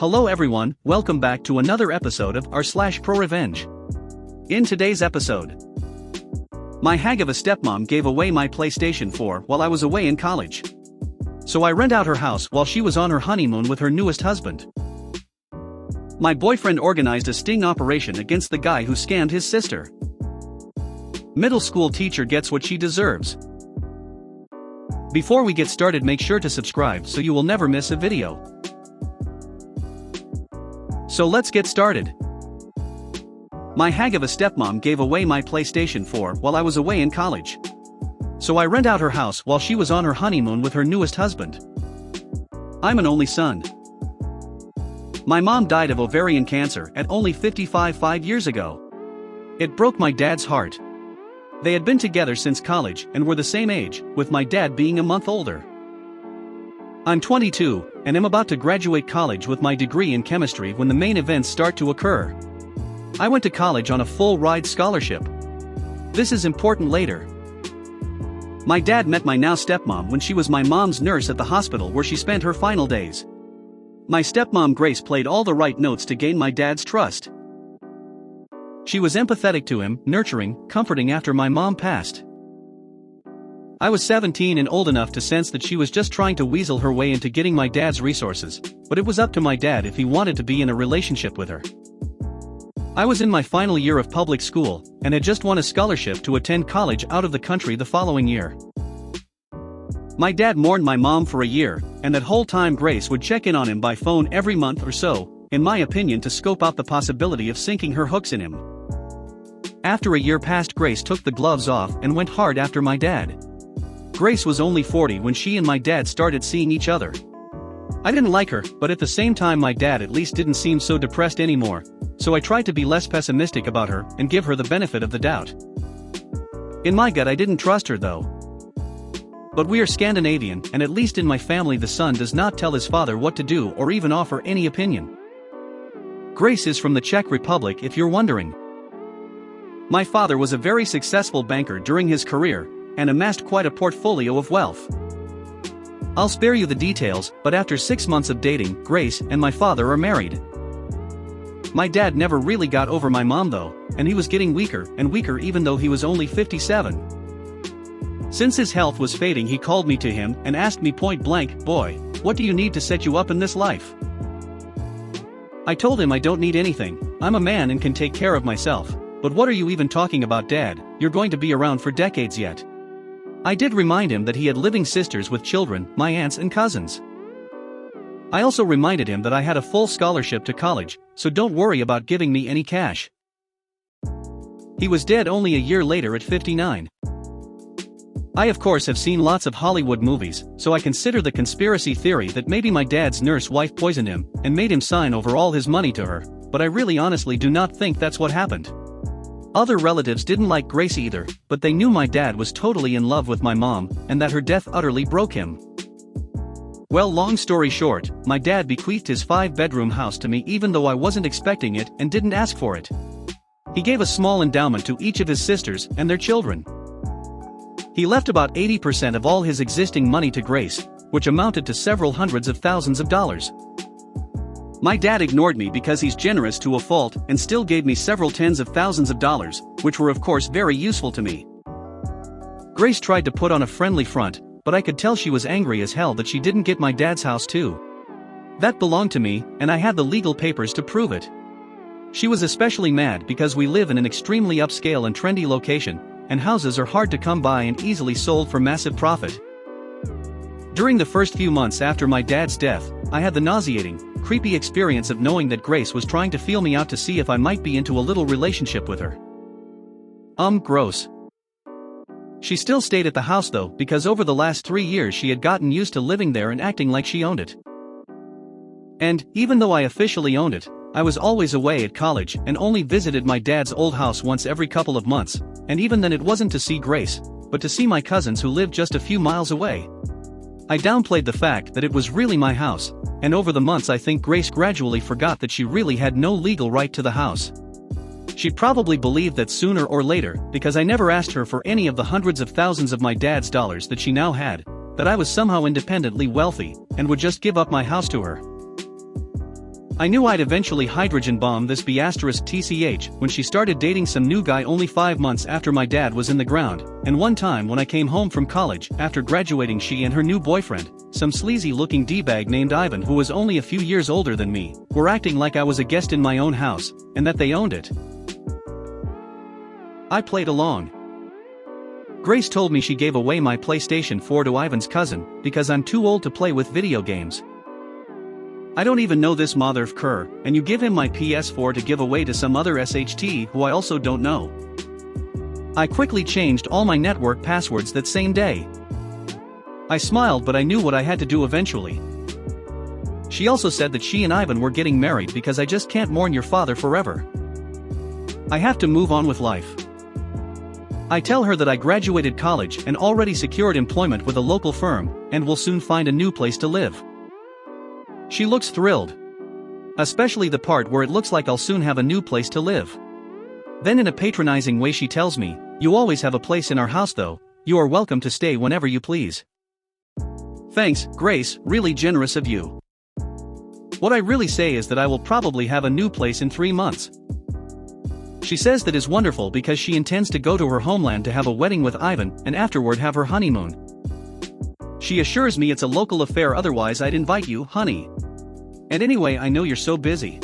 Hello everyone, welcome back to another episode of r/ProRevenge. In today's episode, my hag of a stepmom gave away my PlayStation 4 while I was away in college. So I rent out her house while she was on her honeymoon with her newest husband. My boyfriend organized a sting operation against the guy who scammed his sister. Middle school teacher gets what she deserves. Before we get started, make sure to subscribe so you will never miss a video. So let's get started. My hag of a stepmom gave away my PlayStation 4 while I was away in college. So I rent out her house while she was on her honeymoon with her newest husband. I'm an only son. My mom died of ovarian cancer at only 5 years ago. It broke my dad's heart. They had been together since college and were the same age, with my dad being a month older. I'm 22, and am about to graduate college with my degree in chemistry when the main events start to occur. I went to college on a full-ride scholarship. This is important later. My dad met my now stepmom when she was my mom's nurse at the hospital where she spent her final days. My stepmom Grace played all the right notes to gain my dad's trust. She was empathetic to him, nurturing, comforting after my mom passed. I was 17 and old enough to sense that she was just trying to weasel her way into getting my dad's resources, but it was up to my dad if he wanted to be in a relationship with her. I was in my final year of public school, and had just won a scholarship to attend college out of the country the following year. My dad mourned my mom for a year, and that whole time Grace would check in on him by phone every month or so, in my opinion to scope out the possibility of sinking her hooks in him. After a year passed, Grace took the gloves off and went hard after my dad. Grace was only 40 when she and my dad started seeing each other. I didn't like her, but at the same time my dad at least didn't seem so depressed anymore, so I tried to be less pessimistic about her and give her the benefit of the doubt. In my gut I didn't trust her though. But we are Scandinavian, and at least in my family the son does not tell his father what to do or even offer any opinion. Grace is from the Czech Republic if you're wondering. My father was a very successful banker during his career, and amassed quite a portfolio of wealth. I'll spare you the details, but after 6 months of dating, Grace and my father are married. My dad never really got over my mom though, and he was getting weaker and weaker even though he was only 57. Since his health was fading, he called me to him and asked me point blank, "Boy, what do you need to set you up in this life?" I told him I don't need anything, I'm a man and can take care of myself. But what are you even talking about, Dad? You're going to be around for decades yet. I did remind him that he had living sisters with children, my aunts and cousins. I also reminded him that I had a full scholarship to college, so don't worry about giving me any cash. He was dead only a year later at 59. I of course have seen lots of Hollywood movies, so I consider the conspiracy theory that maybe my dad's nurse wife poisoned him and made him sign over all his money to her, but I really honestly do not think that's what happened. Other relatives didn't like Grace either, but they knew my dad was totally in love with my mom, and that her death utterly broke him. Well, long story short, my dad bequeathed his 5-bedroom house to me even though I wasn't expecting it and didn't ask for it. He gave a small endowment to each of his sisters and their children. He left about 80% of all his existing money to Grace, which amounted to several hundreds of thousands of dollars. My dad ignored me because he's generous to a fault and still gave me several tens of thousands of dollars, which were of course very useful to me. Grace tried to put on a friendly front, but I could tell she was angry as hell that she didn't get my dad's house too. That belonged to me, and I had the legal papers to prove it. She was especially mad because we live in an extremely upscale and trendy location, and houses are hard to come by and easily sold for massive profit. During the first few months after my dad's death, I had the nauseating, creepy experience of knowing that Grace was trying to feel me out to see if I might be into a little relationship with her. Gross. She still stayed at the house though, because over the last 3 years she had gotten used to living there and acting like she owned it. And, even though I officially owned it, I was always away at college and only visited my dad's old house once every couple of months, and even then it wasn't to see Grace, but to see my cousins who lived just a few miles away. I downplayed the fact that it was really my house, and over the months I think Grace gradually forgot that she really had no legal right to the house. She probably believed that sooner or later, because I never asked her for any of the hundreds of thousands of my dad's dollars that she now had, that I was somehow independently wealthy, and would just give up my house to her. I knew I'd eventually hydrogen bomb this B*TCH when she started dating some new guy only 5 months after my dad was in the ground, and one time when I came home from college after graduating, she and her new boyfriend, some sleazy-looking D-bag named Ivan who was only a few years older than me, were acting like I was a guest in my own house, and that they owned it. I played along. Grace told me she gave away my PlayStation 4 to Ivan's cousin because I'm too old to play with video games. I don't even know this mother of cur, and you give him my PS4 to give away to some other SHT who I also don't know. I quickly changed all my network passwords that same day. I smiled, but I knew what I had to do eventually. She also said that she and Ivan were getting married because I just can't mourn your father forever. I have to move on with life. I tell her that I graduated college and already secured employment with a local firm, and will soon find a new place to live. She looks thrilled. Especially the part where it looks like I'll soon have a new place to live. Then in a patronizing way she tells me, "You always have a place in our house though, you are welcome to stay whenever you please." Thanks, Grace, really generous of you. What I really say is that I will probably have a new place in 3 months. She says that is wonderful because she intends to go to her homeland to have a wedding with Ivan and afterward have her honeymoon. She assures me it's a local affair, otherwise I'd invite you, honey. And anyway, I know you're so busy.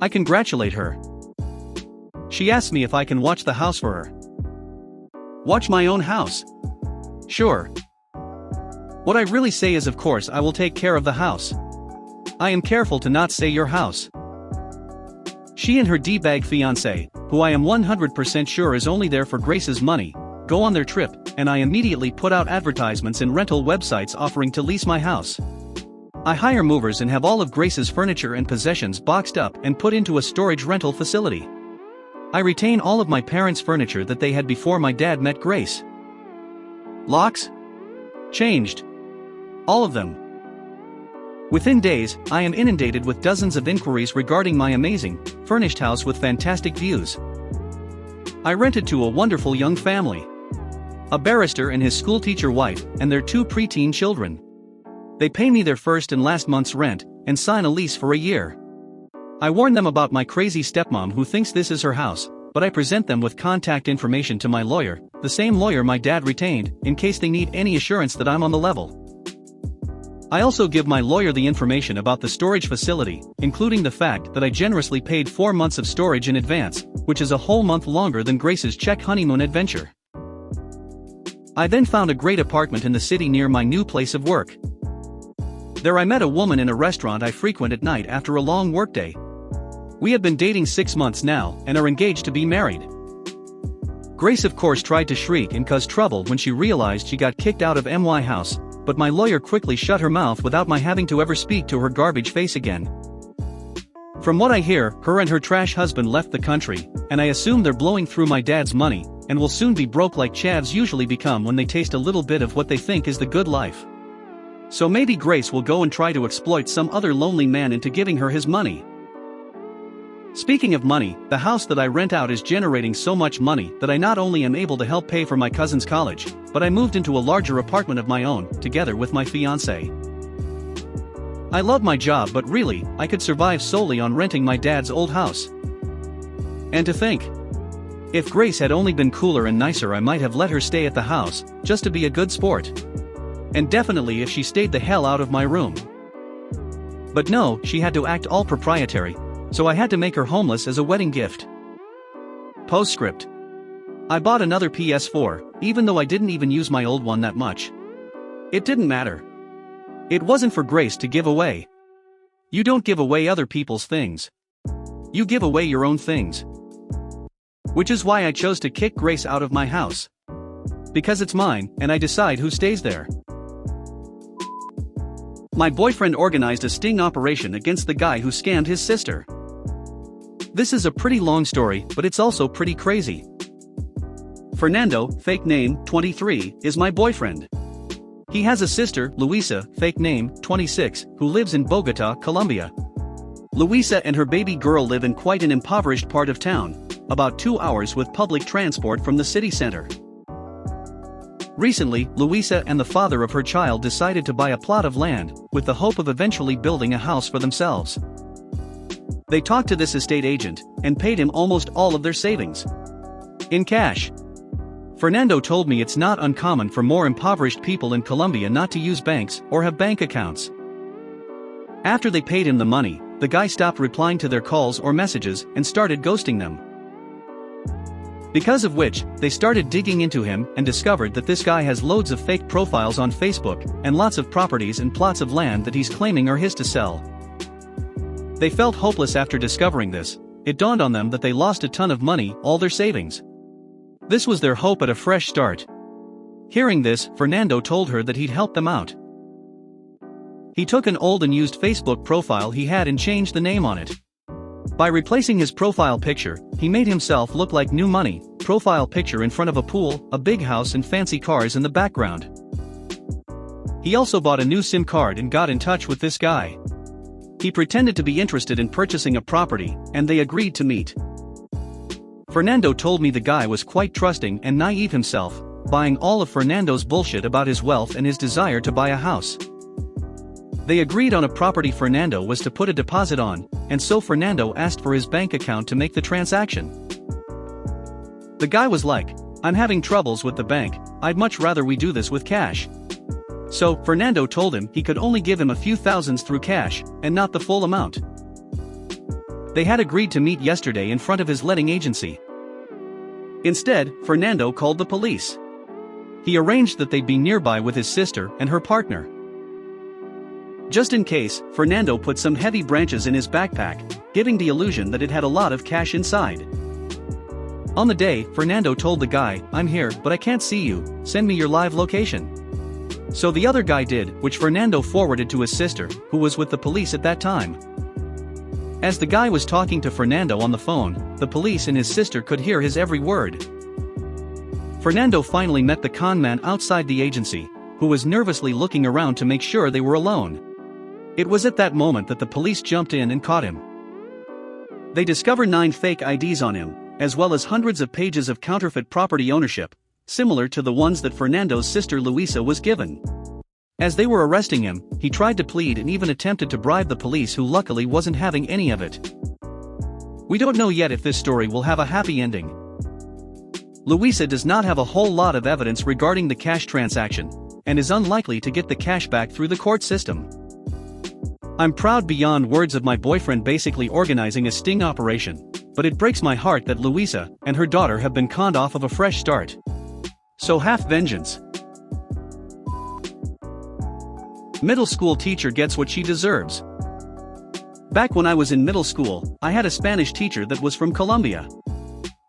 I congratulate her. She asks me if I can watch the house for her. Watch my own house? Sure. What I really say is, of course I will take care of the house. I am careful to not say your house. She and her D-bag fiancé, who I am 100% sure is only there for Grace's money, go on their trip, and I immediately put out advertisements in rental websites offering to lease my house. I hire movers and have all of Grace's furniture and possessions boxed up and put into a storage rental facility. I retain all of my parents' furniture that they had before my dad met Grace. Locks? Changed. All of them. Within days, I am inundated with dozens of inquiries regarding my amazing, furnished house with fantastic views. I rented to a wonderful young family. A barrister and his schoolteacher wife, and their 2 preteen children. They pay me their first and last month's rent, and sign a lease for a year. I warn them about my crazy stepmom who thinks this is her house, but I present them with contact information to my lawyer, the same lawyer my dad retained, in case they need any assurance that I'm on the level. I also give my lawyer the information about the storage facility, including the fact that I generously paid 4 months of storage in advance, which is a whole month longer than Grace's Czech honeymoon adventure. I then found a great apartment in the city near my new place of work. There I met a woman in a restaurant I frequent at night after a long workday. We have been dating 6 months now, and are engaged to be married. Grace of course tried to shriek and cause trouble when she realized she got kicked out of my house, but my lawyer quickly shut her mouth without my having to ever speak to her garbage face again. From what I hear, her and her trash husband left the country, and I assume they're blowing through my dad's money, and will soon be broke like chavs usually become when they taste a little bit of what they think is the good life. So maybe Grace will go and try to exploit some other lonely man into giving her his money. Speaking of money, the house that I rent out is generating so much money that I not only am able to help pay for my cousin's college, but I moved into a larger apartment of my own, together with my fiancé. I love my job, but really, I could survive solely on renting my dad's old house. And to think, if Grace had only been cooler and nicer, I might have let her stay at the house, just to be a good sport. And definitely if she stayed the hell out of my room. But no, she had to act all proprietary, so I had to make her homeless as a wedding gift. Postscript. I bought another PS4, even though I didn't even use my old one that much. It didn't matter. It wasn't for Grace to give away. You don't give away other people's things. You give away your own things. Which is why I chose to kick Grace out of my house. Because it's mine, and I decide who stays there. My boyfriend organized a sting operation against the guy who scammed his sister. This is a pretty long story, but it's also pretty crazy. Fernando, fake name, 23, is my boyfriend. He has a sister, Luisa, fake name, 26, who lives in Bogota, Colombia. Luisa and her baby girl live in quite an impoverished part of town, about 2 hours with public transport from the city center. Recently, Luisa and the father of her child decided to buy a plot of land, with the hope of eventually building a house for themselves. They talked to this estate agent and paid him almost all of their savings in cash. Fernando told me it's not uncommon for more impoverished people in Colombia not to use banks or have bank accounts. After they paid him the money, the guy stopped replying to their calls or messages and started ghosting them. Because of which, they started digging into him and discovered that this guy has loads of fake profiles on Facebook and lots of properties and plots of land that he's claiming are his to sell. They felt hopeless after discovering this. It dawned on them that they lost a ton of money, all their savings. This was their hope at a fresh start. Hearing this, Fernando told her that he'd help them out. He took an old and used Facebook profile he had and changed the name on it. By replacing his profile picture, he made himself look like new money, profile picture in front of a pool, a big house and fancy cars in the background. He also bought a new SIM card and got in touch with this guy. He pretended to be interested in purchasing a property, and they agreed to meet. Fernando told me the guy was quite trusting and naive himself, buying all of Fernando's bullshit about his wealth and his desire to buy a house. They agreed on a property Fernando was to put a deposit on, and so Fernando asked for his bank account to make the transaction. The guy was like, "I'm having troubles with the bank, I'd much rather we do this with cash." So, Fernando told him he could only give him a few thousands through cash, and not the full amount. They had agreed to meet yesterday in front of his letting agency. Instead, Fernando called the police. He arranged that they'd be nearby with his sister and her partner. Just in case, Fernando put some heavy branches in his backpack, giving the illusion that it had a lot of cash inside. On the day, Fernando told the guy, "I'm here, but I can't see you, send me your live location." So the other guy did, which Fernando forwarded to his sister, who was with the police at that time. As the guy was talking to Fernando on the phone, the police and his sister could hear his every word. Fernando finally met the con man outside the agency, who was nervously looking around to make sure they were alone. It was at that moment that the police jumped in and caught him. They discovered 9 fake IDs on him, as well as hundreds of pages of counterfeit property ownership, similar to the ones that Fernando's sister Luisa was given. As they were arresting him, he tried to plead and even attempted to bribe the police, who luckily wasn't having any of it. We don't know yet if this story will have a happy ending. Luisa does not have a whole lot of evidence regarding the cash transaction, and is unlikely to get the cash back through the court system. I'm proud beyond words of my boyfriend basically organizing a sting operation, but it breaks my heart that Luisa and her daughter have been conned off of a fresh start. So half vengeance. Middle school teacher gets what she deserves. Back when I was in middle school, I had a Spanish teacher that was from Colombia.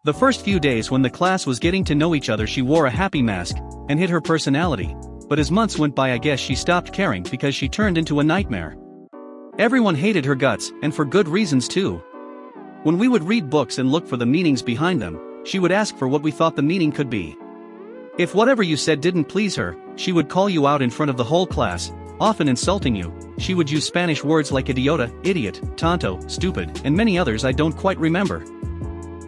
The first few days when the class was getting to know each other, she wore a happy mask and hid her personality, but as months went by I guess she stopped caring because she turned into a nightmare. Everyone hated her guts, and for good reasons too. When we would read books and look for the meanings behind them, she would ask for what we thought the meaning could be. If whatever you said didn't please her, she would call you out in front of the whole class, often insulting you. She would use Spanish words like idiota, idiot, tonto, stupid, and many others I don't quite remember.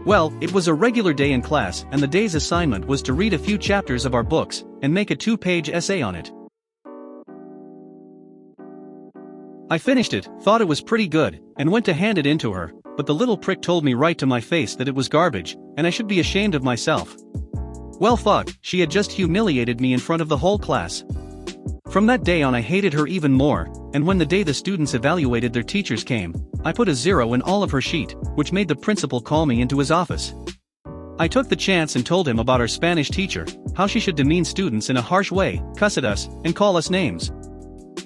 Well, it was a regular day in class, and the day's assignment was to read a few chapters of our books and make a 2-page essay on it. I finished it, thought it was pretty good, and went to hand it in to her, but the little prick told me right to my face that it was garbage, and I should be ashamed of myself. Well fuck, she had just humiliated me in front of the whole class. From that day on I hated her even more, and when the day the students evaluated their teachers came, I put a 0 in all of her sheet, which made the principal call me into his office. I took the chance and told him about our Spanish teacher, how she should demean students in a harsh way, cuss at us, and call us names.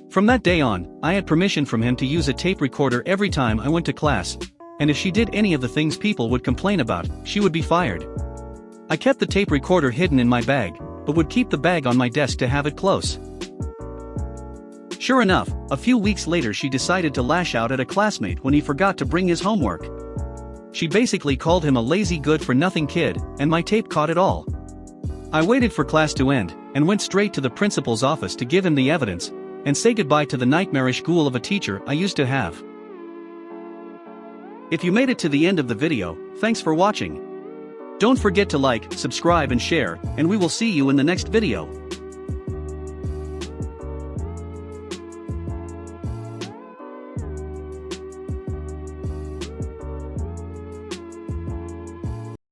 From that day on, I had permission from him to use a tape recorder every time I went to class, and if she did any of the things people would complain about, she would be fired. I kept the tape recorder hidden in my bag, but would keep the bag on my desk to have it close. Sure enough, a few weeks later she decided to lash out at a classmate when he forgot to bring his homework. She basically called him a lazy good-for-nothing kid, and my tape caught it all. I waited for class to end, and went straight to the principal's office to give him the evidence, and say goodbye to the nightmarish ghoul of a teacher I used to have. If you made it to the end of the video, thanks for watching. Don't forget to like, subscribe and share, and we will see you in the next video.